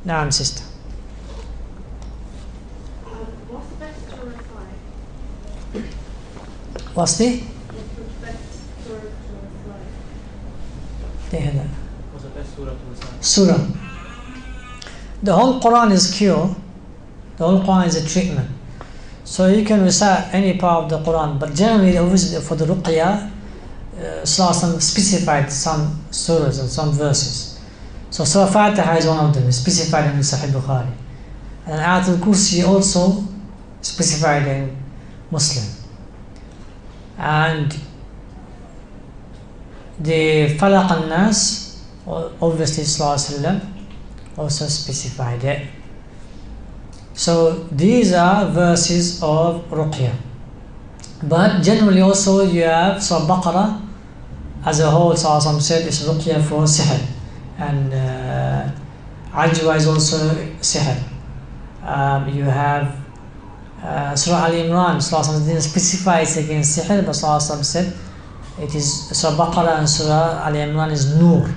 Naam, sister. What's the best to recite? What's the? What's the best surah to recite? What's the best surah to recite? Surah. The whole Quran is cure. The whole Quran is a treatment. So you can recite any part of the Quran, but generally, obviously, for the Ruqya, Sallallahu specified some surahs and some verses. So Surah Fatiha is one of them, specified in Sahih Bukhari. And Ayat al-Kursi also specified in Muslim. And the Falaq al-Nas, obviously Sallallahu also specified it. So these are verses of Ruqya. But generally also you have Surah Baqarah as a whole. Sallallahu said it's Ruqya for sihr, and Ajwa is also sihr. You have Surah Al Imran. Sallallahu didn't specify it's against sihr, but Sallallahu said it is Surah Baqarah and Surah Al Imran is Nur.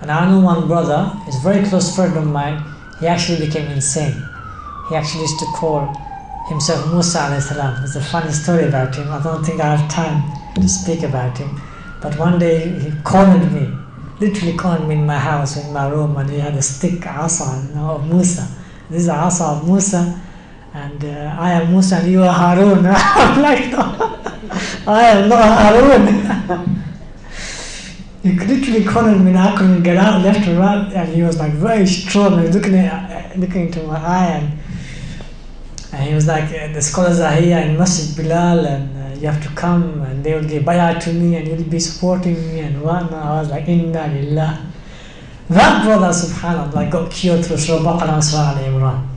And I know one brother, he's a very close friend of mine, he actually became insane. He actually used to call himself Musa alayhi salam. There's a funny story about him. I don't think I have time to speak about him. But one day he cornered me, literally cornered me in my house, in my room, and he had a stick, asa, of Musa. This is the asa of Musa, and I am Musa and you are Harun. I'm like, no, I am not Harun. He literally cornered me and I couldn't get out, left and right, and he was like very strong and looking into my eye, and he was like, the scholars are here in Masjid Bilal, and you have to come, and they will give bay'ah to me, and you'll be supporting me, and whatnot. I was like, Inna Lillah. That brother, subhanAllah, got cured through Surah Baqarah and Surah Al Imran.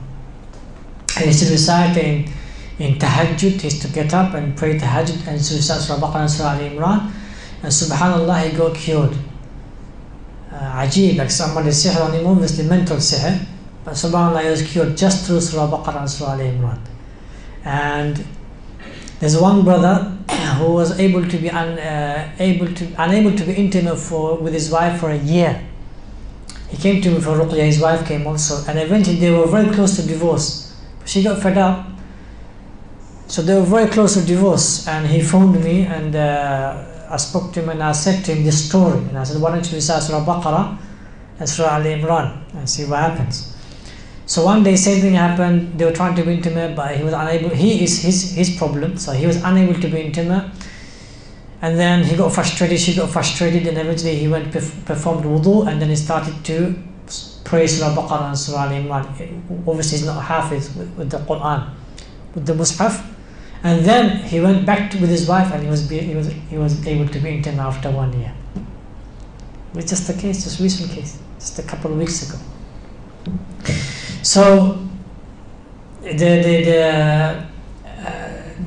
He used to recite in Tahajjud. He used to get up and pray Tahajjud and recite Surah Baqarah and Surah Al Imran, and subhanAllah, he got cured. Ajib, like somebody's sihr on him, obviously mental sihr, but subhanAllah, he was cured just through Surah Baqarah and Surah Al Imran. And there's one brother who was unable to be intimate with his wife for a year. He came to me for Ruqya, his wife came also, and eventually they were very close to divorce. But she got fed up, so they were very close to divorce, and he phoned me, and I spoke to him and I said to him this story, and I said, why don't you recite Surah Baqarah and Surah Al Imran and see what happens. So one day same thing happened. They were trying to be intimate, but he was unable. He is his problem, so he was unable to be intimate. And then he got frustrated, she got frustrated, and eventually he went performed wudu, and then he started to pray Surah Baqarah and Surah Al Imran. Obviously he's not hafiz with the Quran, with the Mus'haf. And then he went back with his wife, and he was able to be intimate after 1 year. It's just a case, just recent case, just a couple of weeks ago. So the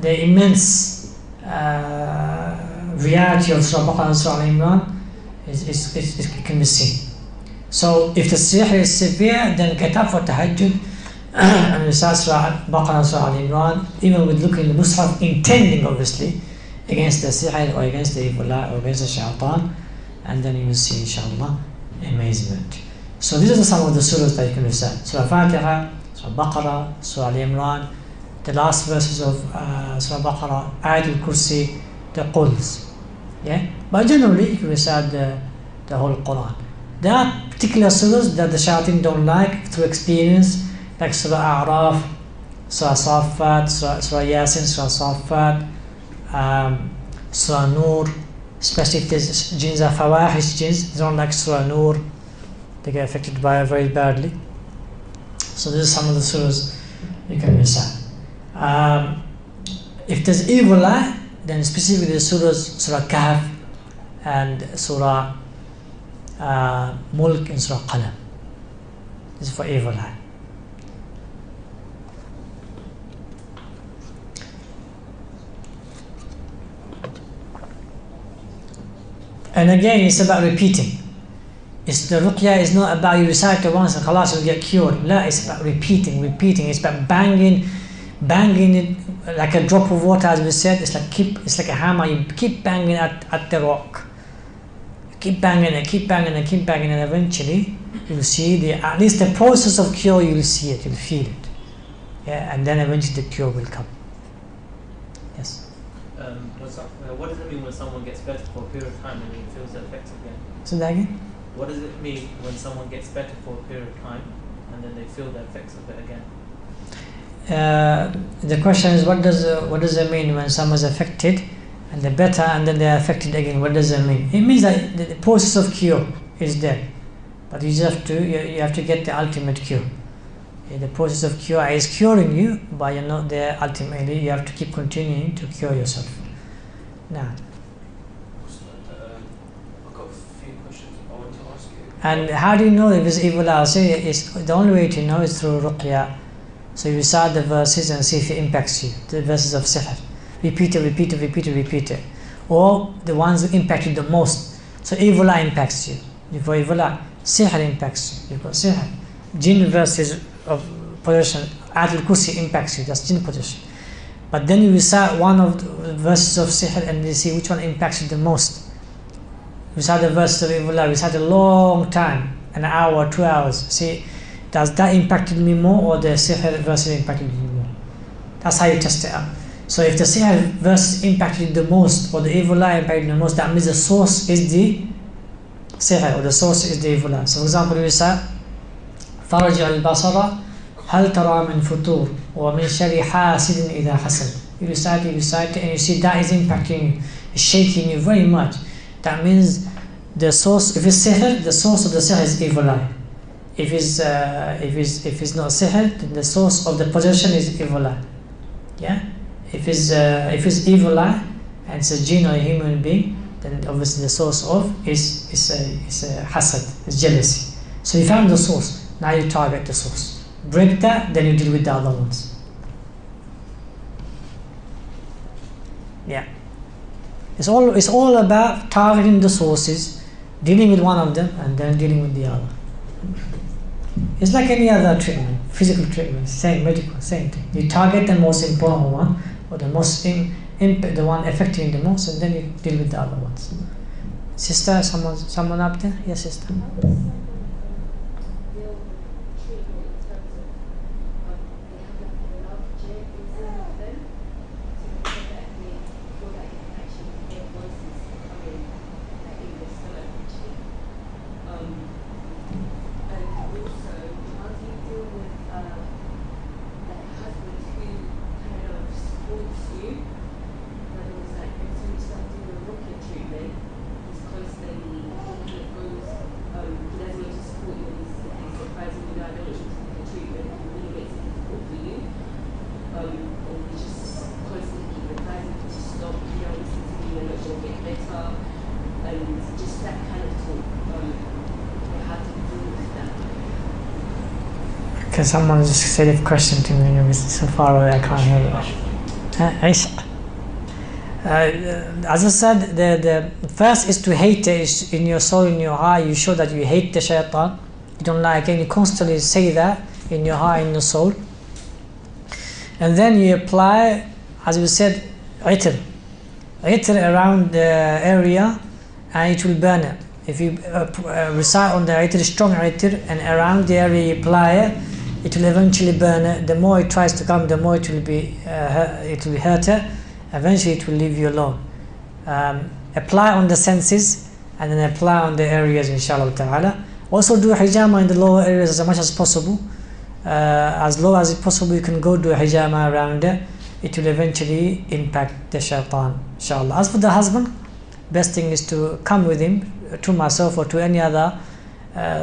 immense reality of Surah Baqarah and Surah Al Imran can be seen. So if the sihr is severe, then get up for tahajjud and recite Surah Baqarah and Surah Al Imran, even with looking at the Mus'haf, intending obviously against the sihr or against the evil eye or against the shaitan, and then you will see inshallah amazement. So these are some of the surahs that you can recite. Surah Fatiha, Surah Baqarah, Surah Al Imran, the last verses of Surah Baqarah, Ayat al-Kursi, the Quls. Yeah? But generally you can recite the whole Quran. There are particular surahs that the shayateen don't like through experience, like Surah A'raf, Surah Safat, Surah Yasin, Surah Safat, Surah Nur, especially if there's jinns are fawahish jinns, they don't like Surah Nur. They get affected by it very badly. So these are some of the surahs you can recite. If there's evil eye, then specifically the surahs, Surah Kahf and Surah Mulk and Surah Qalam. This is for evil eye. And again, it's about repeating. The Ruqya is not about you recite it once and khalas you'll get cured. La, it's about repeating. It's about banging it like a drop of water, as we said. It's like a hammer. You keep banging at the rock. Keep banging it, and eventually you'll see at least the process of cure, you'll see it, you'll feel it. Yeah, and then eventually the cure will come. Yes. What does it mean when someone gets better for a period of time and then feels the effects again? So that again? What does it mean when someone gets better for a period of time and then they feel the effects of it again? The question is, what does it mean when someone's affected and they're better and then they're affected again? What does it mean? It means that the process of cure is there, but you just have to get the ultimate cure. The process of cure is curing you, but you're not there ultimately. You have to keep continuing to cure yourself. Now, I've got a few questions I want to ask you. and how do you know if it's evil? I'll say it's the only way to know is through Ruqya. So you recite the verses and see if it impacts you. The verses of sihr. Repeat it. Or the ones that impact you the most. So evil impacts you. You've got evil, sihr impacts you. You've got sihr. Jinn verses of possession. Adl Kursi impacts you. That's jinn possession. But then you recite one of the verses of sihr and you see which one impacts you the most. You recite the verses of evil, recite a long time, an hour, 2 hours. See, does that impacted me more or the sihr verses impacted me more? That's how you test it out. So if the sihr verse impacted the most or the evil eye impacted the most, that means the source is the sihr or the source is the evil eye. So for example, you say فَرَجِعَ الْبَصَرَ هَلْ تَرَى مِنْ فُطُورٍ وَمِنْ شَرِّ حَاسِدٍ إِذَا حَسَدٍ. You recite it and you see that is impacting you, it's shaking you very much. That means the source, if it's sihr, the source of the sihr is evil eye. If it's not sihr, then the source of the possession is evil eye. Yeah? If it's evil eye and it's a jinn or a human being, then obviously the source of is a hasad, is jealousy. So you found the source, now you target the source. Break that, then you deal with the other ones. Yeah. It's all about targeting the sources, dealing with one of them, and then dealing with the other. It's like any other treatment, physical treatment, same medical, same thing. You target the most important one, or the most the one affecting the most, and then you deal with the other ones. Sister, someone up there? Yes, sister. Because someone just said a question to me and it was so far away I can't hear it. As I said, the first is to hate it in your soul, in your heart. You show that you hate the shaitan, you don't like it, you constantly say that in your heart, in your soul. And then you apply, as we said, itr around the area and it will burn it. If you recite on the itr, strong itr, and around the area you apply it, it will eventually burn it. The more it tries to come, the more it will be hurt it. Eventually it will leave you alone. Apply on the senses and then apply on the areas, inshallah ta'ala. Also do hijama in the lower areas as much as possible. As low as possible you can go do hijama around it. It will eventually impact the shaitan, inshallah. As for the husband, best thing is to come with him, to myself or to any other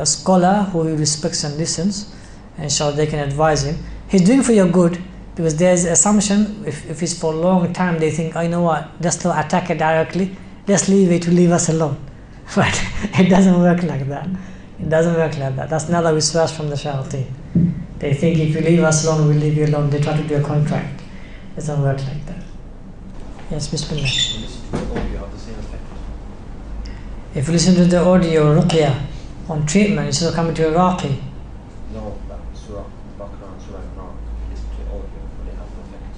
scholar who he respects and listens. Inshallah they can advise him. He's doing for your good, because there's assumption if it's for a long time they think, oh, you know what, let's not attack it directly, let's leave it to leave us alone. But it doesn't work like that. It doesn't work like that. That's another wiswas from the shayateen. They think if you leave us alone, we'll leave you alone. They try to do a contract. It doesn't work like that. Yes, Bismillah. If you listen to the audio Ruqya on treatment, instead of coming to a Raqi,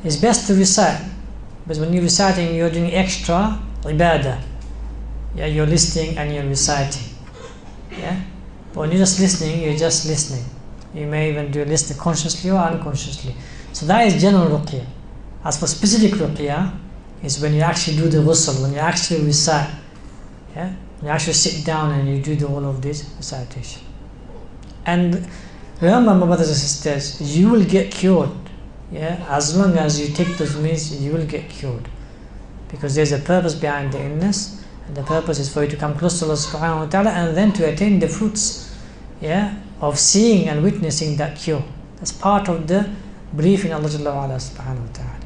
it's best to recite, because when you're reciting, you're doing extra ibadah. Yeah, you're listening and you're reciting. Yeah, But when you're just listening, you're just listening. You may even do listening consciously or unconsciously. So that is general ruqya. As for specific ruqya, is when you actually do the ghusl, when you actually recite. Yeah? You actually sit down and you do all of this recitation. And remember, my brothers and sisters, you will get cured. Yeah, as long as you take those means, you will get cured, because there's a purpose behind the illness, and the purpose is for you to come close to Allah subhanahu wa ta'ala, and then to attain the fruits, yeah, of seeing and witnessing that cure. That's part of the belief in Allah subhanahu wa ta'ala.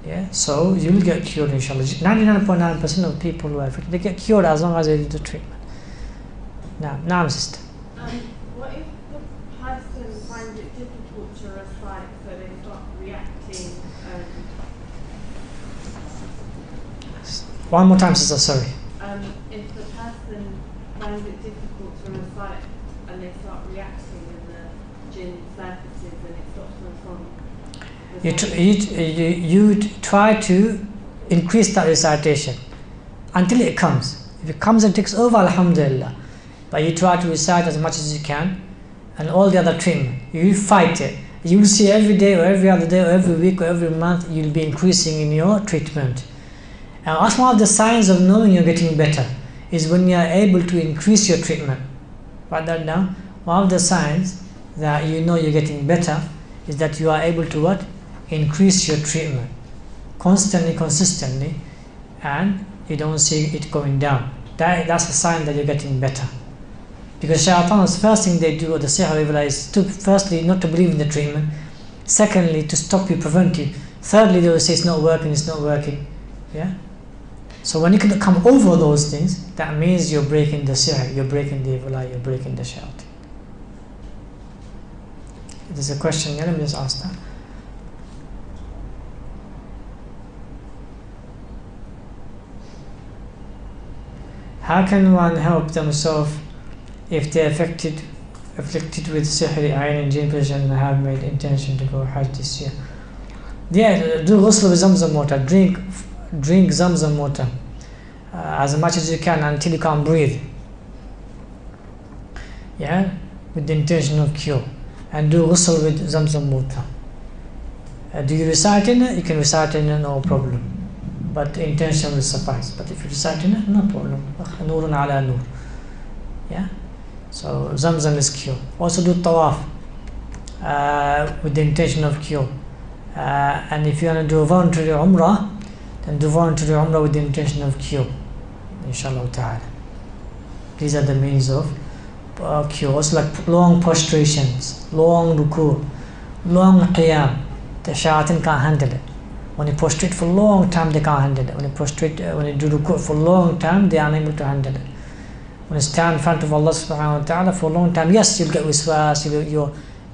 Yeah, so you will get cured, inshallah. 99.9% of people who are affected, they get cured as long as they do the treatment. Now, sister. What if the person finds it difficult to recite, so they start reacting? One more time, sister, sorry. If the person finds it difficult to recite and they start reacting and the jinn surfaces and it stops them from you try to increase that recitation until it comes. If it comes and takes over, alhamdulillah. But you try to recite as much as you can, and all the other treatment, you fight it. You will see every day or every other day or every week or every month you'll be increasing in your treatment. And that's one of the signs of knowing you're getting better, is when you are able to increase your treatment. Write that down. One of the signs that you know you're getting better is that you are able to what? Increase your treatment constantly, consistently, and you don't see it going down. That's a sign that you're getting better. Because shaitan's first thing they do, or the sihr evil, is to firstly not to believe in the treatment, secondly to stop you, prevent you, thirdly they will say it's not working. Yeah. So when you can come over those things, that means you're breaking the sihr, you're breaking the evil eye, you're breaking the shaitan. There's a question here, let me just ask that. How can one help themselves if they're afflicted with sihr, ayn and jinn possession, and have made intention to go hajj this year? Yeah, do ghusl with zamzam water, drink zamzam water as much as you can until you can't breathe. Yeah, with the intention of cure. And do ghusl with zamzam water. Do you recite in it? You can recite in it, no problem. But the intention will suffice. But if you recite in it, no problem. Nurun ala nur. Yeah? So zamzam is cure. Also do tawaf with the intention of cure. And if you want to do a voluntary umrah, then do voluntary umrah with the intention of cure. Inshallah ta'ala. These are the means of cure. Also like long prostrations, long ruku, long qiyam. The shayateen can't handle it. When you prostrate for a long time, they can't handle it. When you do ruku for a long time, they are unable to handle it. When you stand in front of Allah subhanahu wa ta'ala for a long time, yes, you'll get wiswas,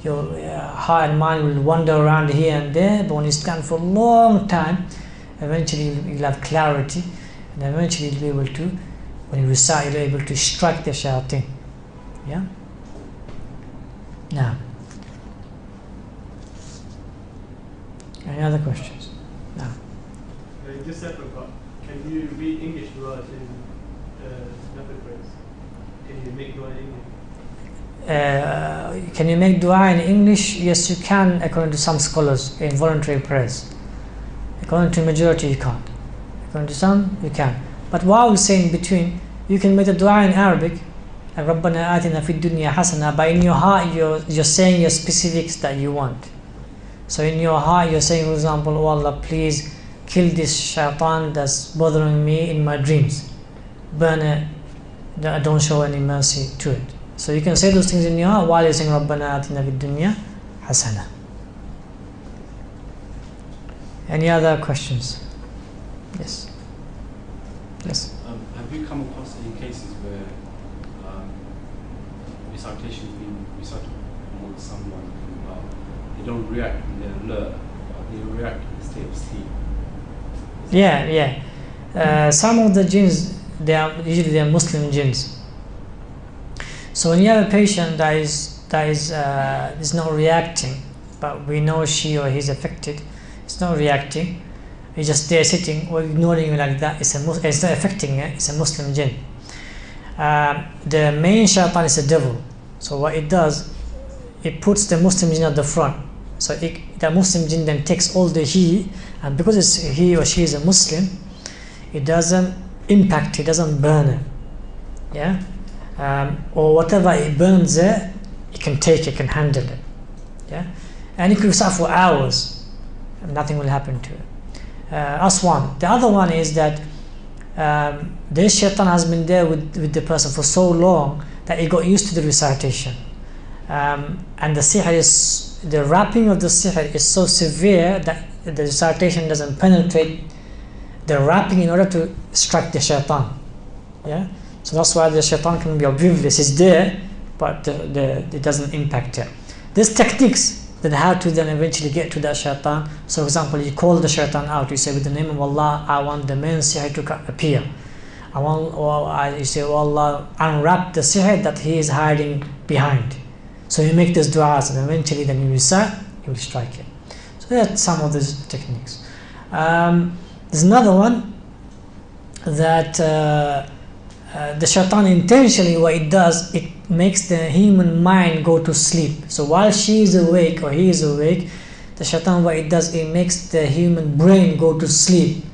your heart and mind will wander around here and there, but when you stand for a long time, eventually you'll have clarity, and eventually you'll be able to, when you recite, you'll be able to strike the shayateen. Yeah? Now, any other questions? No. Just separate, but can you read English words in Nafil prayers? Can you make dua in English? Can you make dua in English? Yes, you can, according to some scholars, in voluntary prayers. According to majority, you can't. According to some, you can. But what I will say in between, you can make the dua in Arabic, like Rabbana atina fid dunya hasana, but in your heart you're saying your specifics that you want. So in your heart you're saying, for example, oh Allah, please kill this shaitan that's bothering me in my dreams. Burn it, don't show any mercy to it. So you can say those things in your heart while you're saying Rabbana atina fid dunya hasana. Any other questions? Yes. Yes. Have you come across any cases where recitation has been recited among someone who they don't react when they're alert, but they react in the state of sleep? Yeah. Some of the jinns, they are Muslim jinns. So when you have a patient that is not reacting, but we know she or he's affected, it's not reacting, it's just there sitting or ignoring you like that, it's not affecting it, it's a Muslim jinn. The main shaitan is a devil. So what it does, it puts the Muslim jinn at the front. So the Muslim jinn then takes all the heat, and because he or she is a Muslim, it doesn't impact, it doesn't burn it. Yeah? Or whatever it burns it can take it, can handle it. Yeah? And it could recite for hours and nothing will happen to it. That's one. The other one is that this shaitan has been there with the person for so long that he got used to the recitation. And the sihr is, the wrapping of the sihr is so severe that the recitation doesn't penetrate the wrapping in order to strike the shaitan. Yeah? So that's why the shaitan can be oblivious. It's there, but it doesn't impact it. There's techniques that how to then eventually get to that shaitan. So for example, you call the shaitan out. You say, with the name of Allah, I want the main sihr to appear. You say, oh Allah, unwrap the sihr that he is hiding behind. So you make these du'as, and eventually then you recite, you will strike it. So that's some of these techniques. There's another one that the shaitan intentionally, what it does, it makes the human mind go to sleep. So while she is awake or he is awake, the shaitan, what it does, it makes the human brain go to sleep.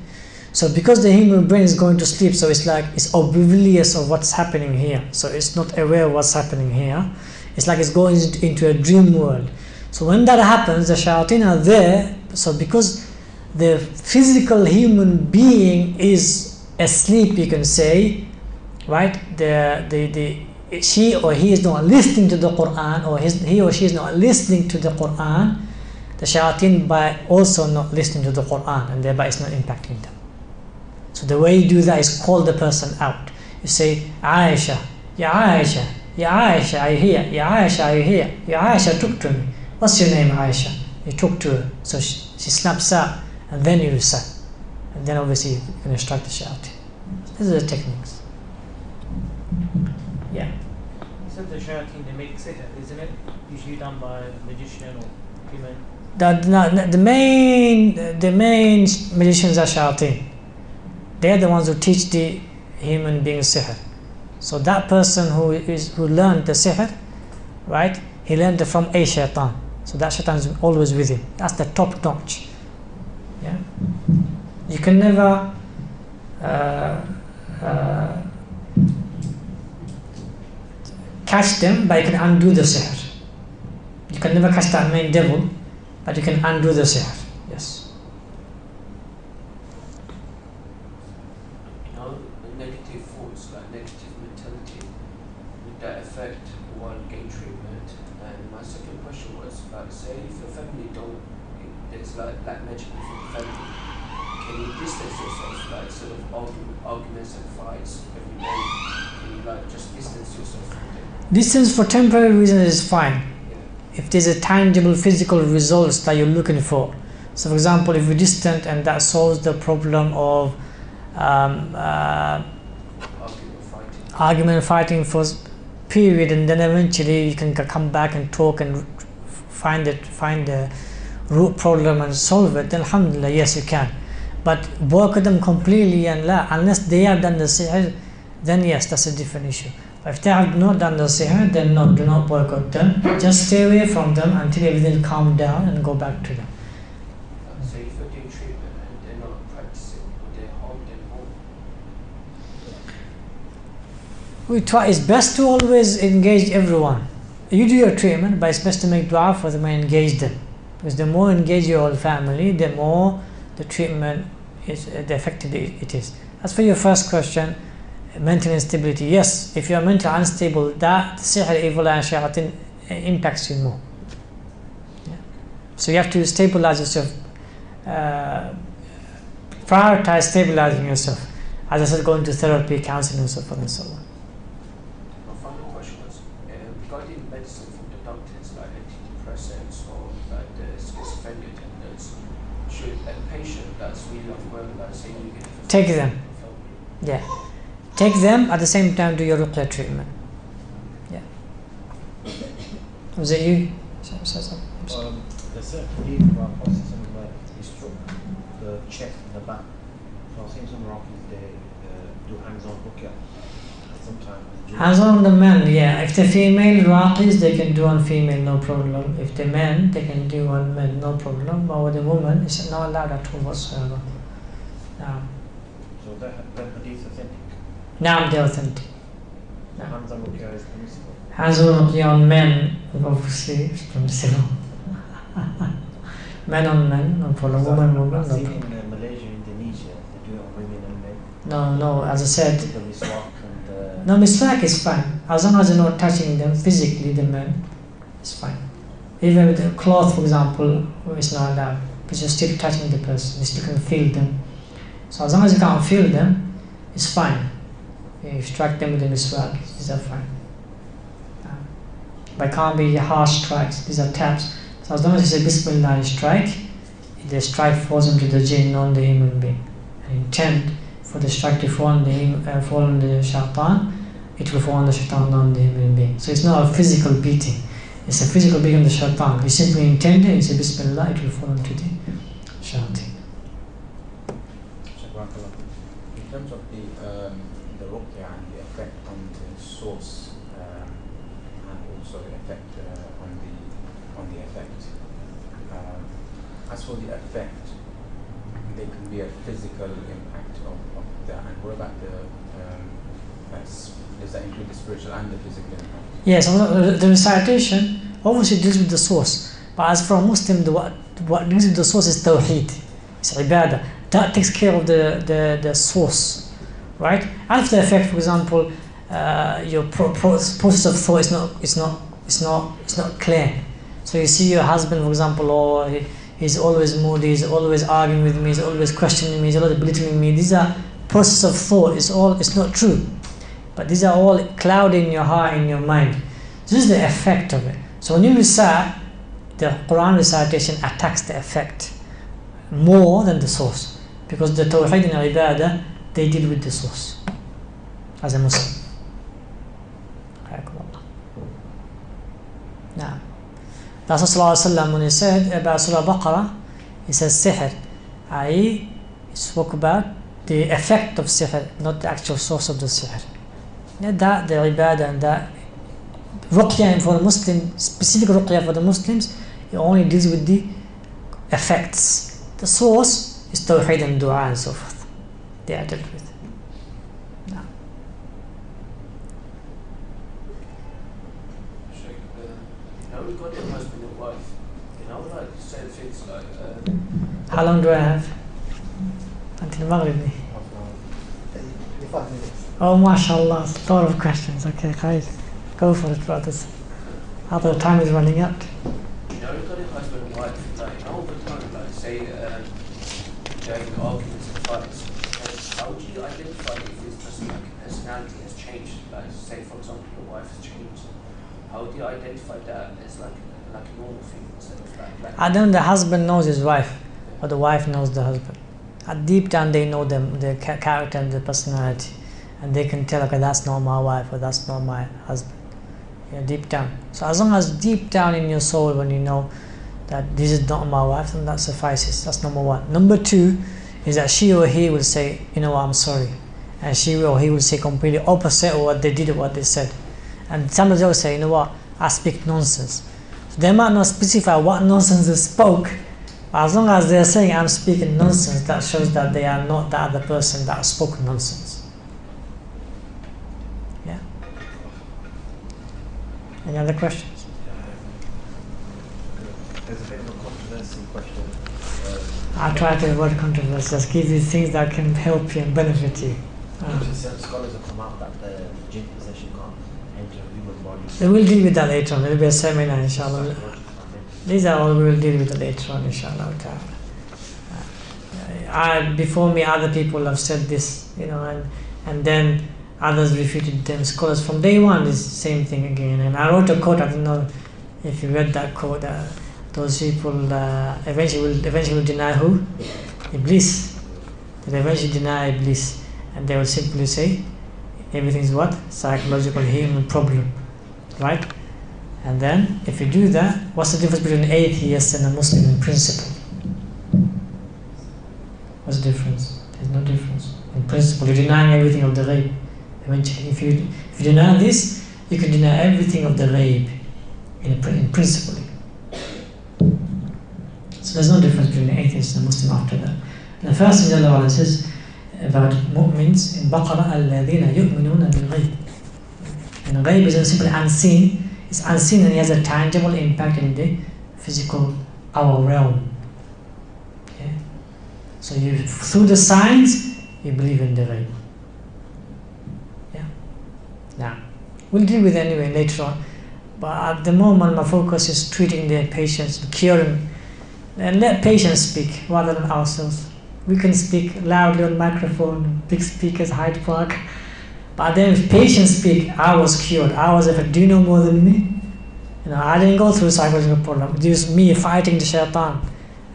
So because the human brain is going to sleep, so it's like it's oblivious of what's happening here. So it's not aware of what's happening here. It's like it's going into a dream world. So when that happens, the shayateen are there. So because the physical human being is asleep, you can say, right? She or he is not listening to the Quran, or he or she is not listening to the Quran. The shayateen by also not listening to the Quran, and thereby it's not impacting them. So the way you do that is call the person out. You say, Aisha, Ya Aisha, Ya Aisha, are you here? Ya Aisha, are you here? Ya Aisha, talk to me. What's your name, Aisha? You talk to her. So she snaps out, and then you recite. And then obviously you can instruct the shayateen. These are the techniques. Yeah. You said the shayateen, they make sihr, isn't it? Usually done by a magician or human. The main magicians are shayateen. They're the ones who teach the human being sihr. So that person who learned the sihr, right? He learned it from a shaitan. So that shaitan is always with him. That's the top notch. Yeah. You can never catch them, but you can undo the sihr. You can never catch that main devil, but you can undo the sihr. Yes. Negative thoughts, like negative mentality, would that affect one getting treatment? And my second question was about, say if your family there's like magic within the family, can you distance yourself, like sort of arguments and fights every day? Can you like just distance yourself from them? Distance for temporary reasons is fine. Yeah. If there's a tangible physical results that you're looking for. So for example, if you're distant and that solves the problem of argument fighting for period, and then eventually you can come back and talk and find the root problem and solve it, then alhamdulillah, yes, you can. But work with them completely and unless they have done the sihr, then yes, that's a different issue. But if they have not done the sihr, then no, do not work with them. Just stay away from them until everything calms down and go back to them. So if you're doing treatment and they're not practicing, would they harm them more? We try. It's best to always engage everyone. You do your treatment, but it's best to make dua for them and engage them. Because the more engage your whole family, the more the treatment is, the effective it is. As for your first question, mental instability, yes, if you are mentally unstable, that sihr, evil and shayateen impacts you more. Yeah. So you have to stabilize yourself, prioritize stabilizing yourself. As I said, going to therapy, counseling, and so forth and so on. My final question was regarding medicine from the doctors, like antidepressants or like the schizophrenia tablets. Should a patient that's really unwell, like say you get take them? Yeah. Take them at the same time do your Ruqya treatment. Yeah. Was it you? There's a need for our process where he struck the chest and the back. So I've seen some Iraqis, they do hands-on Ruqya. sometimes. Hands on the men, yeah. If the female raqis, they can do on female, no problem. If the men, they can do on men, no problem. But with the woman, it's not allowed at all whatsoever. So that hadith authentic. Now they're authentic. Hands on Ruqya is permissible. Hands on Ruqya on men, obviously, it's permissible. Men on men, no problem. Woman, no I've seen problem. in Malaysia, Indonesia, they do it on women and men. No, as I said, The miswak and no, miswak is fine. As long as you're not touching them physically, the men, it's fine. Even with the cloth, for example, it's not allowed. But you're still touching the person, you still can feel them. So as long as you can't feel them, it's fine. You strike them with the miswak, these are fine. But it can't be harsh strikes, these are taps. So as long as you say Bismillah and strike, the strike falls into the jinn, not the human being. And intent for the strike to fall on the shaitan, it will fall on the shaitan, not the human being. So it's not a physical beating, it's a physical beating on the shaitan. You simply intend it, you say Bismillah, it will fall onto the shaitan. In terms of the Ruqya and the effect on the source, and also the effect on the effect. As for the effect, there can be a physical impact of that. And what about does that include the spiritual and the physical impact? Yes, the recitation obviously deals with the source. But as for a Muslim, what deals with the source is tawheed, it's ibadah. That takes care of the source, right? After the effect, for example, your process of thought is not clear. So you see your husband, for example, or he's always moody, he's always arguing with me, he's always questioning me, he's always belittling me. These are process of thought. It's not true, but these are all clouding your heart, in your mind. This is the effect of it. So when you recite, the Quran recitation attacks the effect more than the source, because the tawheed and ibadah, they deal with the source as a Muslim. Now, Rasulullah when he said about Surah Baqarah, he says sihr, i.e. he spoke about the effect of sihr, not the actual source of the sihr. That the ibadah and that Ruqya for the Muslim, specific Ruqya for the Muslims, it only deals with the effects. The source is tawheed and dua and so forth. They are dealt with. Shaykh, regarding husband and wife, like certain things like. How long do I have? Until Maghrib. 25 minutes. Oh, mashallah, a lot of questions. Okay, guys, go for it, brothers. After the time is running out. Regarding husband and wife, like over time, like say during arguments and fights, how do you identify if this person personality has changed? Like say for example your wife has changed. How do you identify that as like a normal thing instead of like I don't know, the husband knows his wife, or the wife knows the husband. Deep down they know them, their character and their personality, and they can tell, okay, that's not my wife or that's not my husband. Deep down. So as long as deep down in your soul, when you know that this is not my wife, then that suffices. That's number one. Number two is that she or he will say, you know what, I'm sorry, and she or he will say completely opposite of what they did or what they said. And sometimes they'll say, you know what, I speak nonsense. So they might not specify what nonsense they spoke, but as long as they're saying I'm speaking nonsense, that shows that they are not the other person that spoke nonsense. Yeah. Any other questions? There's a bit of a controversial question. I try to avoid controversy, just give you things that can help you and benefit you. Certain scholars have come out that the jinn possession can't enter human bodies. We will deal with that later on. There will be a seminar, inshallah. These are all we will deal with later on, inshallah. Before me, other people have said this, and then others refuted them. Scholars from day one is the same thing again. And I wrote a quote. I don't know if you read that quote. Those people eventually will deny who? Iblis. They eventually deny Iblis, and they will simply say everything is what? Psychological human problem, right? And then if you do that, what's the difference between an atheist and a Muslim in principle? What's the difference? There's no difference. In principle, you're denying everything of the ghaib. Eventually, if you deny this, you can deny everything of the ghaib in principle. So there's no difference between an atheist and a Muslim after that. And the first thing Allah says about mu'mins in Baqarah, الَّذِينَ يُؤْمِنُونَ بِالْغَيْبِ. And ghaib is simply unseen. It's unseen and it has a tangible impact in the physical, our realm. Okay? So through the signs, you believe in the ghaib. Yeah. Now, we'll deal with it anyway later on. But at the moment, my focus is treating the patients, curing, and let patients speak rather than ourselves. We can speak loudly on microphone, big speakers, Hyde Park. But then if patients speak, I was cured. I was affected. Do you know more than me? I didn't go through psychological problem. It was me fighting the shaitan.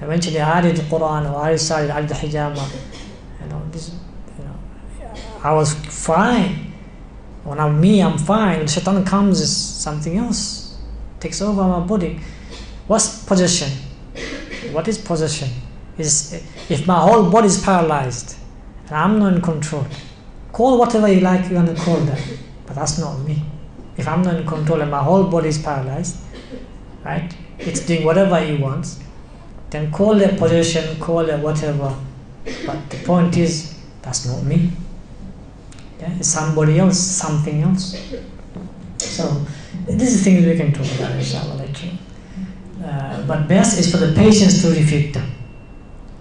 Eventually, I did the Quran, or I decided I did the hijama. I was fine. When I'm fine. When the shaitan comes, it's something else. Takes over my body. What's possession? What is possession? Is if my whole body is paralyzed and I'm not in control. Call whatever you like, you want to call that, but that's not me. If I'm not in control and my whole body is paralyzed, right? It's doing whatever it wants. Then call it possession, call it whatever. But the point is, that's not me. Yeah, it's somebody else, something else. So this is things we can talk about inshallah later. But best is for the patients to refute them,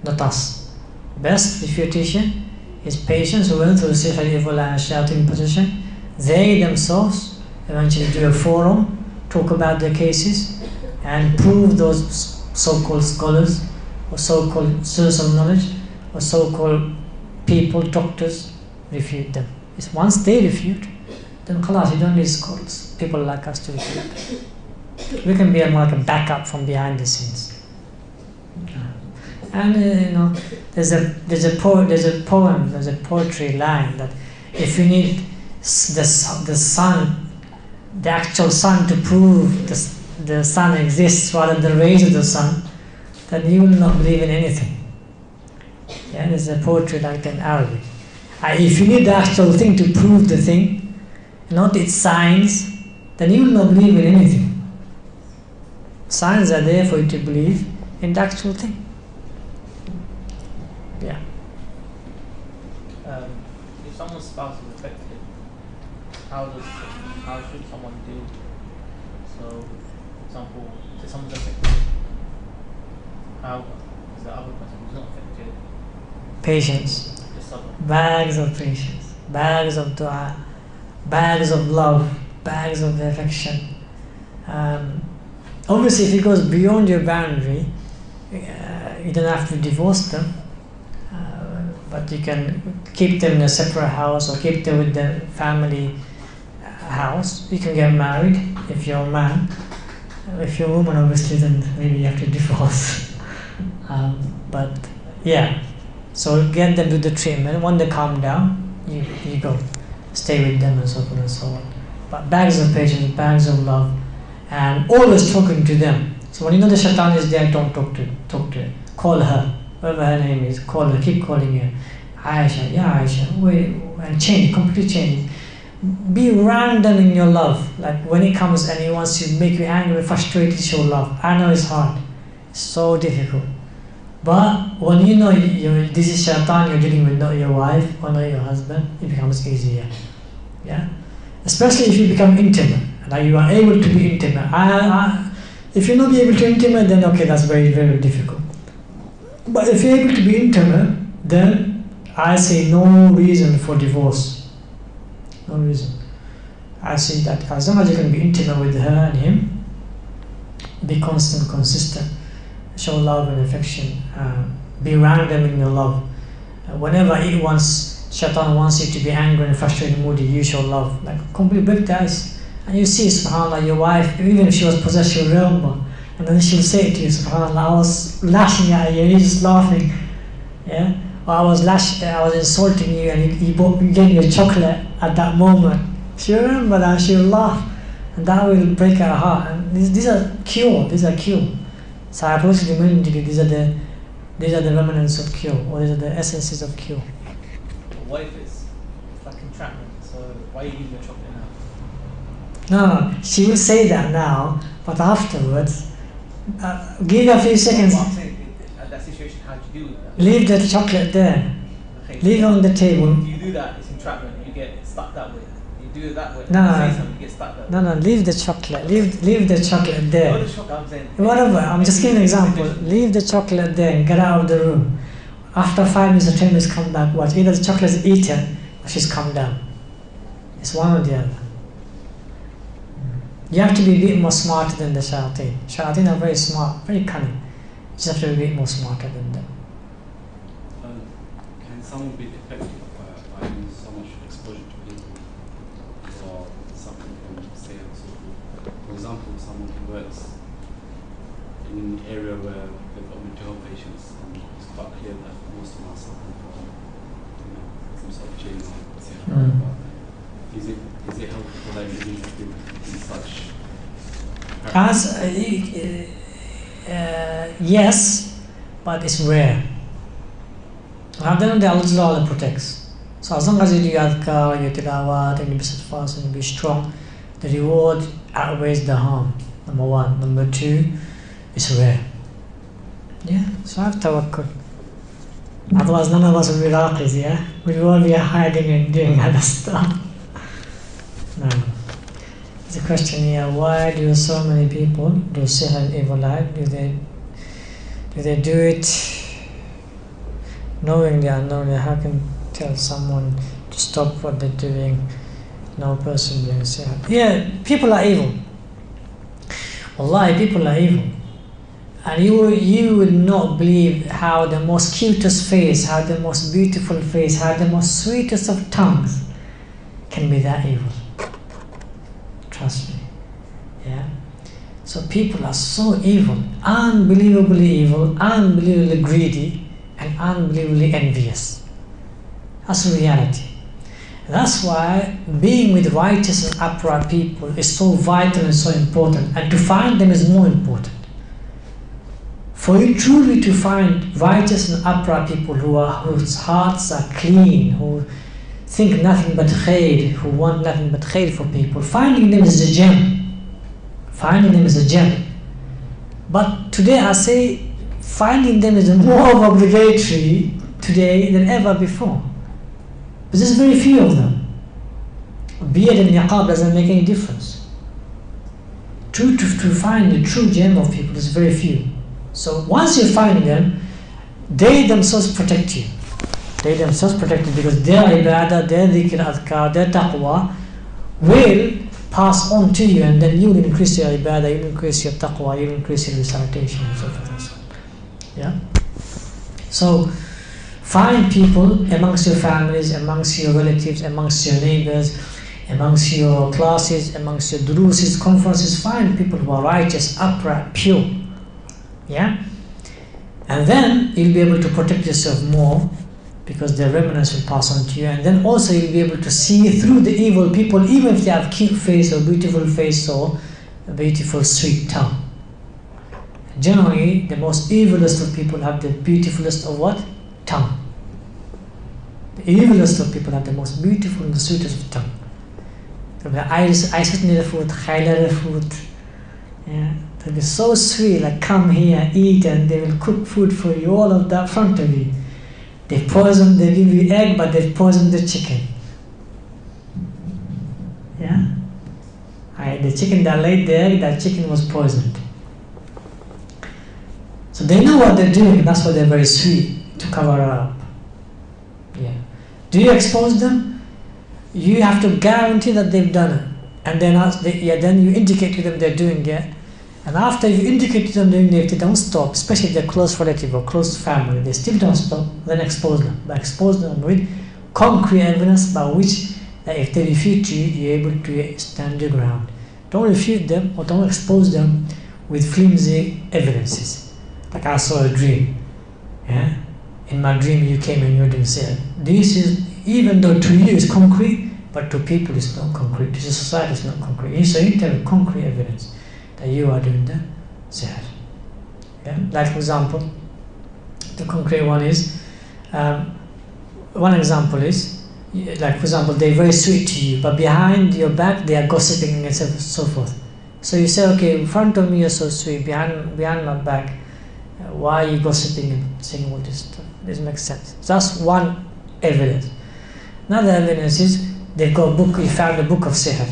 not us. Best refutation is patients who went through sihr, evil and shouting possession. They themselves eventually do a forum, talk about their cases, and prove those so-called scholars or so-called source of knowledge or so-called people, doctors, refute them. It's once they refute, then khalas, you don't need scholars, people like us to refute. We can be like a backup from behind the scenes. And there's a poetry line that if you need the sun, the actual sun to prove the sun exists rather than the rays of the sun, then you will not believe in anything. Yeah, there's a poetry like that in Arabic. If you need the actual thing to prove the thing, not its signs, then you will not believe in anything. Signs are there for you to believe in the actual thing. Yeah. If someone's spouse is affected, how should someone deal? So, for example, if someone's affected, how is the other person who's not affected? Patience. Bags of patience, bags of dua, bags of love, bags of affection. Obviously, if it goes beyond your boundary, you don't have to divorce them, but you can keep them in a separate house or keep them with the family house. You can get married if you're a man. If you're a woman, obviously, then maybe you have to divorce. But yeah, so get them to the treatment. When they calm down, you go stay with them and so forth and so on. But bags of patience, bags of love, and always talking to them. So when you know the shaitan is there, don't talk to her. Call her, whatever her name is, call her, keep calling her. Aisha, yeah Aisha, wait, and change, completely change. Be random in your love. Like when he comes and he wants to make you angry, frustrated, show love. I know it's hard, it's so difficult. But when you know this is shaitan you're dealing with, not your wife or not your husband, it becomes easier. Yeah, especially if you become intimate. Like you are able to be intimate. If you're not able to be intimate, then okay, that's very, very difficult. But if you're able to be intimate, then I say no reason for divorce. No reason. I say that as long as you can be intimate with her and him, be constant, consistent, show love and affection, be random in your love. Whenever shaitan wants you to be angry and frustrated and moody, you show love. Like complete break the ice. And you see, subhanAllah, your wife, even if she was possessed, she'll remember. And then she'll say to you, subhanAllah, I was lashing at you and you're just laughing. Yeah? Or I was insulting you and you gave me a chocolate at that moment. She'll remember that, she'll laugh. And that will break her heart. And these are cure. Psychologically, mentally, these are the remnants of cure, or these are the essences of cure. What if it's like entrapment? So Why are you leaving the chocolate now? No, she will say that now, but afterwards, give her a few seconds. What I'm saying, at that situation, how do you deal with that? Leave the chocolate there. Okay, Leave it on the table. If you do that, it's entrapment. You get stuck that way. You do it that way. No, you no, say no. something, you get stuck that way. No, leave the chocolate. Leave the chocolate Not there. the chocolate, I'm saying. Whatever, I'm just giving an example. Leave the chocolate there and get out of the room. After 5 minutes or 10 minutes, come back, watch. Either the chocolate is eaten or she's come down. It's one or the other. You have to be a bit more smarter than the shayateen. Shayateen are very smart, very cunning. You just have to be a bit more smarter than them. Can someone be affected by so much exposure to people or suffering from say and so forth? For example, someone who works in an area where they've got mental health patients and it's quite clear that most of them are suffering from some sort of jinn or sihr. Is it helpful for them to be in such? Yes, but it's rare. Allah protects. So as long as you do adhkar, you tilawat, and you be steadfast and you be strong, the reward outweighs the harm. Number one. Number two, it's rare. Yeah, so have tawakkul. Otherwise none of us will be raqis, yeah? We will all be hiding and doing other stuff. No. There's a question here, why do so many people do sihr and evil eye? Do they do it knowingly, unknowingly? How can you tell someone to stop what they're doing? No person doing sihr. Yeah, people are evil. Wallahi, people are evil. And you would not believe how the most cutest face, how the most beautiful face, how the most sweetest of tongues can be that evil. Trust me. Yeah. So people are so evil, unbelievably evil, unbelievably greedy, and unbelievably envious. That's the reality. And that's why being with righteous and upright people is so vital and so important, and to find them is more important. For you truly to find righteous and upright people whose hearts are clean, who think nothing but khair, who want nothing but khair for people, finding them is a gem. Finding them is a gem. But today I say finding them is more obligatory today than ever before. But there's very few of them. Beard and niqab doesn't make any difference. To find the true gem of people is very few. So once you find them, they themselves protect you. They themselves protect you because their ibadah, their dhikr, adhkar, their taqwa will pass on to you, and then you will increase your ibadah, you will increase your taqwa, you will increase your recitation and so forth and so on. Yeah? So find people amongst your families, amongst your relatives, amongst your neighbors, amongst your classes, amongst your duruses, conferences. Find people who are righteous, upright, pure. Yeah? And then you'll be able to protect yourself more because their remnants will pass on to you, and then also you'll be able to see through the evil people, even if they have cute face or beautiful face or a beautiful sweet tongue. Generally, the most evilest of people have the beautifulest of what? Tongue. The evilest of people have the most beautiful and the sweetest of tongue. I certainly the food, yeah. They'll be so sweet, like come here, eat, and they will cook food for you, all of that in front of you. They give you egg, but they've poisoned the chicken. Yeah? The chicken that laid the egg, that chicken was poisoned. So they know what they're doing, that's why they're very sweet, to cover up. Yeah. Do you expose them? You have to guarantee that they've done it. And then then you indicate to them they're doing it. And after you indicate to them doing it, if they don't stop, especially if they're close relative or close family, they still don't stop, then expose them. But expose them with concrete evidence by which if they refute you, you're able to stand your ground. Don't refute them or don't expose them with flimsy evidences. Like I saw a dream. Yeah? In my dream you came and you didn't say it. This is, even though to you it's concrete, but to people it's not concrete. To society it's not concrete. So you tell concrete evidence that you are doing the sihr. Yeah? Like for example, the concrete one is, one example is, Like for example, they're very sweet to you, but behind your back they are gossiping and so forth. So you say, okay, in front of me you're so sweet, behind my back, why are you gossiping and saying all this stuff? This makes sense. So that's one evidence. Another evidence is they've got a book. You found a book of sihr,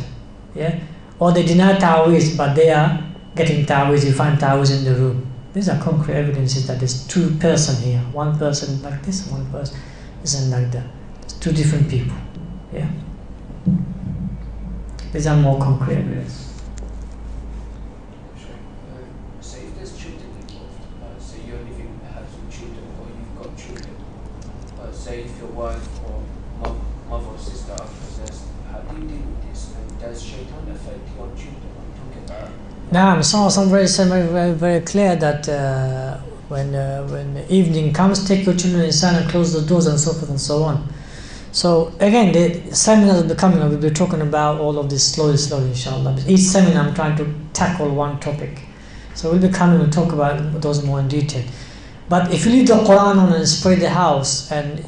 yeah, or they deny ta'weez, but they are getting ta'weez. You find ta'weez in the room. These are concrete evidences that there's two persons here. One person like this, one person isn't like that. It's two different people. Yeah. These are more concrete evidence. So if there's children involved, say you're living in a house with children or you've got children, say if your wife or mother or sister are possessed, how do you deal with this? And does shaitan affect your children? I'm talking about. Now, some very clear that when the evening comes, take your children inside and close the doors and so forth and so on. So again, the seminars will be coming. We'll be talking about all of this slowly, inshallah. But each seminar, I'm trying to tackle one topic. So we'll be coming and talk about those more in detail. But if you leave the Quran on and spray the house, and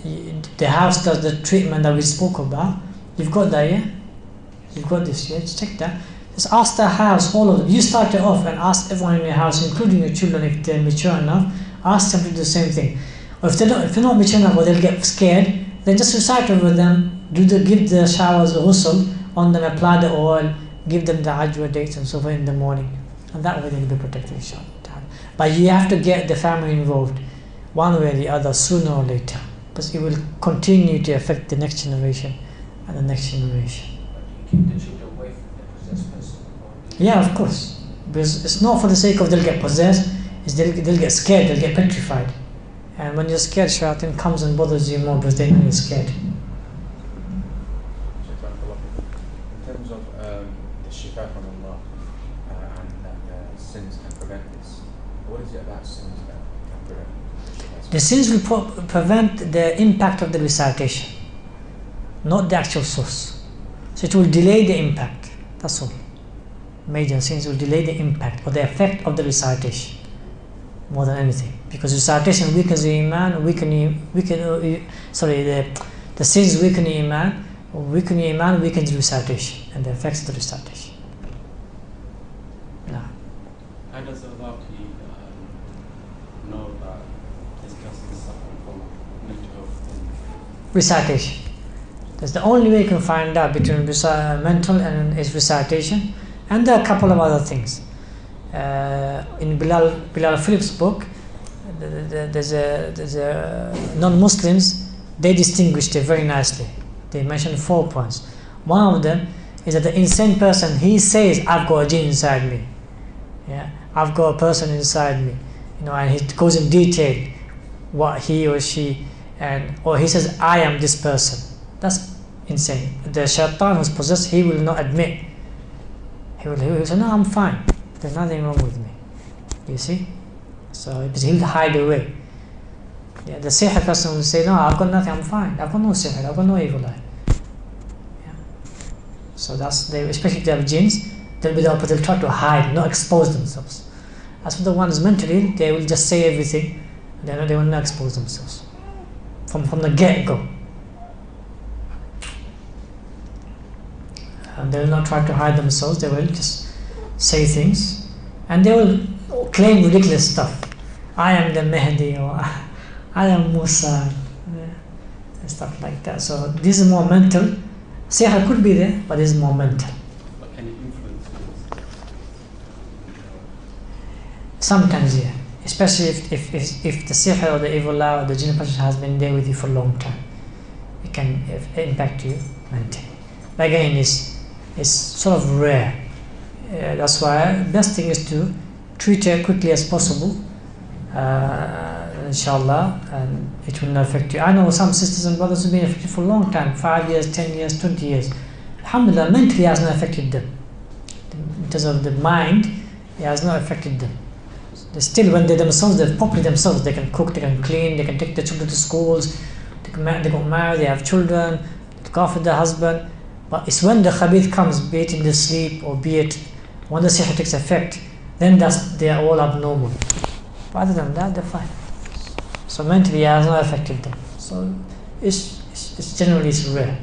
the house does the treatment that we spoke about, you've got that, yeah? You've got this, yeah? Just check that. Just ask the house, all of them. You start it off and ask everyone in your house, including your children, if they're mature enough, ask them to do the same thing. Or if they're not mature enough or they'll get scared, then just recite over them, give the showers a ghusl on them, apply the oil, give them the ajwa dates and so forth in the morning. And that way they'll be protected, inshallah. But you have to get the family involved, one way or the other, sooner or later. Because it will continue to affect the next generation and the next generation. But you keep the children away from the possessed person? Yeah, of course. Because it's not for the sake of they'll get possessed, it's they'll get scared, they'll get petrified. And when you're scared, shaitan comes and bothers you more because they know you're scared. In terms of the shifa from Allah and that sins can prevent this, what is it about sins that can prevent this? The sins will prevent the impact of the recitation, not the actual source. So it will delay the impact. That's all. Major sins will delay the impact or the effect of the recitation more than anything, because recitation weakens the iman, the sins weaken the iman, weakens the recitation and the effects of the recitation. Now, How does Allah know that this person is suffering from mental health? recitation. That's the only way you can find out between mental and is recitation, and there are a couple of other things. In Bilal Phillips' book, there's a non-Muslims, they distinguished it very nicely. They mentioned 4 points. One of them is that the insane person, he says, I've got a jinn inside me. Yeah, I've got a person inside me. And he goes in detail what he or she, or he says, I am this person. That's insane. The shaitan who's possessed, he will not admit. He will say, no, I'm fine. There's nothing wrong with me. You see? So he'll hide away. Yeah, the sihr person will say, no, I've got nothing, I'm fine. I've got no sihr, I've got no evil eye. Yeah. So especially if they have jinns, they'll try to hide, not expose themselves. As for the ones mentally, they will just say everything. They will not expose themselves from the get-go. And they will not try to hide themselves. They will just say things, and they will claim ridiculous stuff. I am the Mahdi, or I am Musa, and stuff like that. So this is more mental. Sihr could be there, but this is more mental. Like any influence? Sometimes, yeah. Especially if the sihr or the evil eye or the jinn person has been there with you for a long time, it can impact you mentally. But again, it's sort of rare. That's why the best thing is to treat it quickly as possible, inshallah, and it will not affect you. I know some sisters and brothers who have been affected for a long time, 5 years, 10 years, 20 years. Alhamdulillah, mentally it has not affected them. In terms of the mind, it has not affected them. They still, when they're properly themselves, they can cook, they can clean, they can take their children to schools, they got married, they have children, they look after their husband. But it's when the khabith comes, be it in the sleep or be it when the sihr takes effect, then they are all abnormal. But other than that, they're fine. So mentally, it has not affected them. So it's it's generally rare.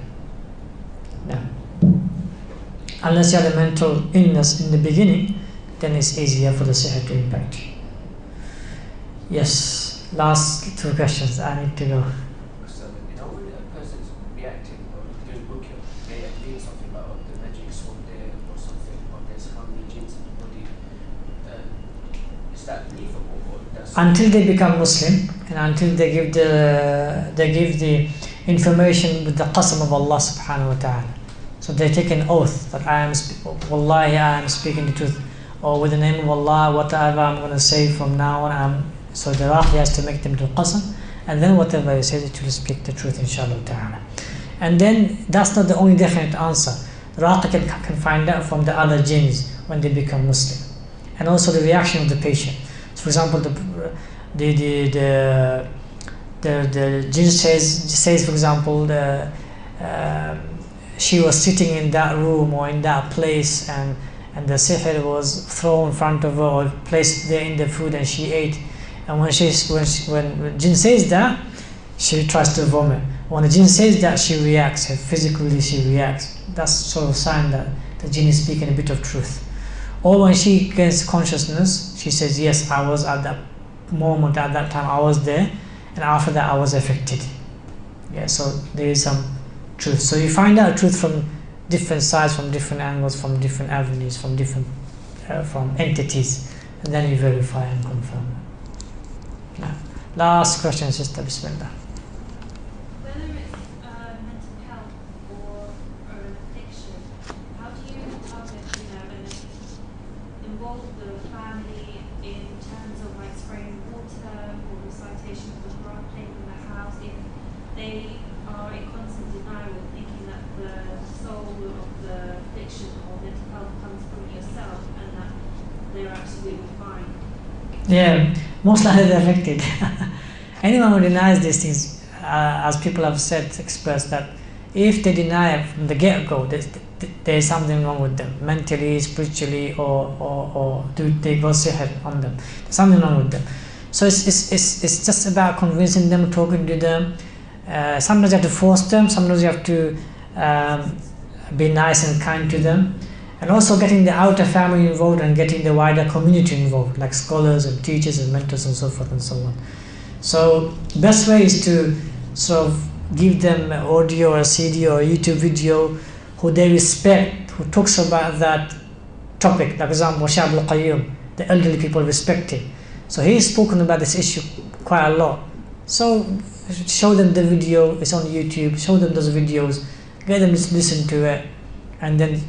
No. Unless you have a mental illness in the beginning, then it's easier for the sihr to impact. Yes, last 2 questions. I need to go. So, when a person's reacting or doing Ruqya, they are doing something like the magic's on there or something, or there's how many jinns in the body, is that believable or that's... Until they become Muslim and until they give the information with the qasam of Allah subhanahu wa ta'ala. So they take an oath that Wallahi I am speaking the truth, or with the name of Allah, whatever I'm going to say from now on, so the Raqi has to make them do qasam, and then whatever he says it will speak the truth inshallah ta'ala. And then that's not the only definite answer. The Raqi can find out from the other jinns when they become Muslim, and also the reaction of the patient. So for example, the jinn says for example, she was sitting in that room or in that place, and the sihr was thrown in front of her or placed there in the food, and she ate. And when jinn says that, she tries to vomit. When the jinn says that, she reacts. Physically, she reacts. That's sort of a sign that the jinn is speaking a bit of truth. Or when she gains consciousness, she says, yes, I was at that moment, at that time, I was there, and after that, I was affected. Yeah, so there is some truth. So you find out truth from different sides, from different angles, from different avenues, from different from entities, and then you verify and confirm. Now, last question, Sister Bismillah. Whether it's mental health or an addiction, how do you and involve the family in terms of like spraying water or recitation of the Quran, playing in the house, if they are in constant denial, thinking that the soul of the addiction or mental health comes from yourself and that they're absolutely fine? Yeah, most likely they're affected. Anyone who denies these things, as people have said, expressed that if they deny it from the get-go, there is something wrong with them, mentally, spiritually, or do they go sihr on them? There's something wrong with them. So it's just about convincing them, talking to them. Sometimes you have to force them, sometimes you have to be nice and kind to them, and also getting the outer family involved and getting the wider community involved, like scholars and teachers and mentors and so forth and so on. So best way is to sort of give them an audio or a CD or a YouTube video who they respect, who talks about that topic. Like for example, Shaykh al-Qayyum, the elderly people respect him. So he's spoken about this issue quite a lot. So show them the video, it's on YouTube, show them those videos, get them to listen to it, and then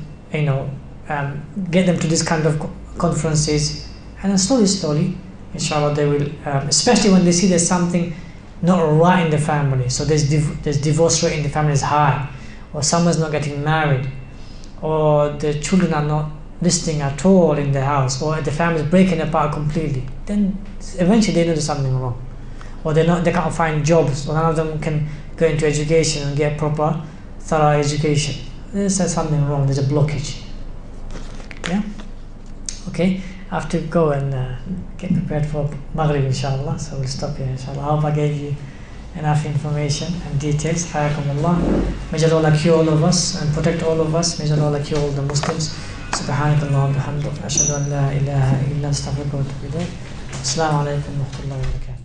get them to this kind of conferences, and then slowly inshallah they will, especially when they see there's something not right in the family. So there's divorce rate in the family is high, or someone's not getting married, or the children are not listening at all in the house, or the family is breaking apart completely, then eventually they know there's something wrong. Or they can't find jobs, or none of them can go into education and get proper, thorough education. There's something wrong, there's a blockage. Yeah? Okay, I have to go and get prepared for Maghrib inshallah, so we'll stop here inshallah. I hope I gave you enough information and details. Hayakumullah. May Allah cure all of us and protect all of us. May Allah cure all the Muslims. Subhanakallah wa bihamdik. Ashhadu an la ilaha illa astaghfiruka wa atubu ilayk. Assalamu alaikum wa rahmatullahi wa barakatuh.